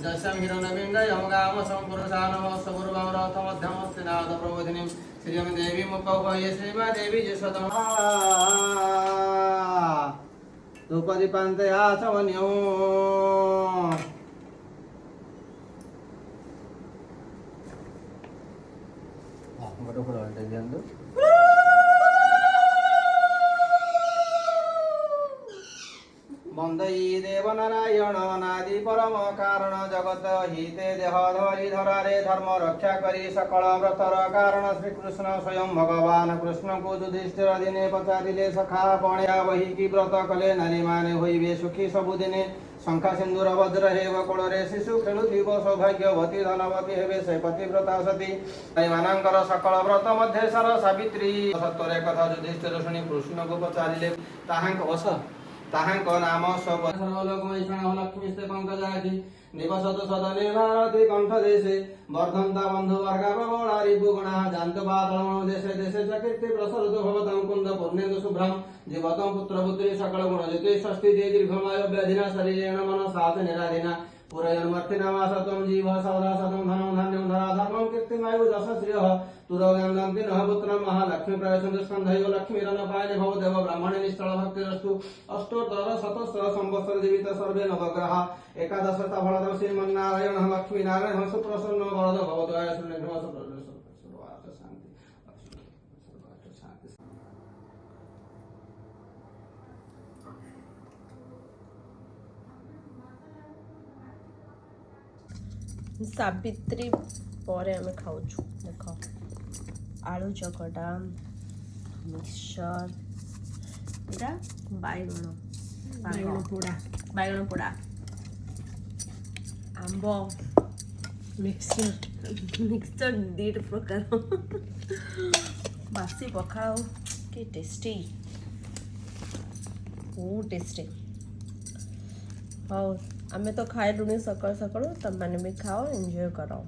जस्यं हिरण्यपिण्डयं गामसं पुरुषानमस्तपूर्वं रथमध्यमस्ति नाद प्रबोधिनीं श्रियं देवी मुखौपये श्रीमदेवी जसतम् द्रौपदीपान्ते आचमन्यो वंदई देवनारायण नादि परम कारण जगत हिते देह धरी धरारे धर्म रक्षा करी सकल व्रतर कारण श्री कृष्ण स्वयं भगवान कृष्ण को युधिष्ठिर दिने पचारिले सखा पण्या वही की व्रत कले नारी माने होइबे सुखी सबुदिने शंखा सिंदूर वज्र हेव कोଳରେ शिशु खेलुथिब सौभाग्यवती धनवती हेबे से पतिव्रता सती मानकर सकल व्रत मध्य सर सावित्री सत्वरे कथा युधिष्ठिर शुणी कृष्ण को पचारिले ताहांक वश ताहांक नाम सर्वलोकमैषण लक्ष्मीस्ते पंकजाखि निवसतु सदने भारती कंठ देशे वर्धन्ता बन्धुवर्गा प्रबला रिपुगुणा जान्तु पातालमणु देशे देशे च कीर्ति प्रसरतु भवतं कुन्द पुण्येन्दु शुभ्रं जीवतं पुत्रपुत्री सकल गुणजिते षष्ठी दे दीर्घमायु व्याधिना शरीरेण मनसाथ निराधिना पुरयन्मर्थिनामासत्वं जीव सौदा सतं धनं धान्यं धरा धर्मं कीर्तिमायु यश श्रियः तुरोगन्धन्ति नः पुत्रं महालक्ष्मी प्रवेशन्तु स्कन्धयो लक्ष्मीरनपायने भवदेव ब्राह्मणे निश्चल भक्तिरस्तु अष्टोत्तर शतस्र संवत्सर जीवित सर्वे नवग्रह एकादशता फलदं श्रीमन्नारायणः लक्ष्मीनारायणः सुप्रसन्नो वरदो भवतु आयुष्यनिर्भर सर्वार्थ शान्ति सर्वार्थ शान्ति। सावित्री पर आम खाऊ देख आलू चकटा मिक्सचर इटा बैगण पोड़ा आंब मिक्सचर दीट प्रकार बासी पखाड़ कि टेस्टी बहुत टेस्टी हाँ आमे तो खाए लुणी सकाल सकाल तुम मैंने भी खाओ एंजॉय करो।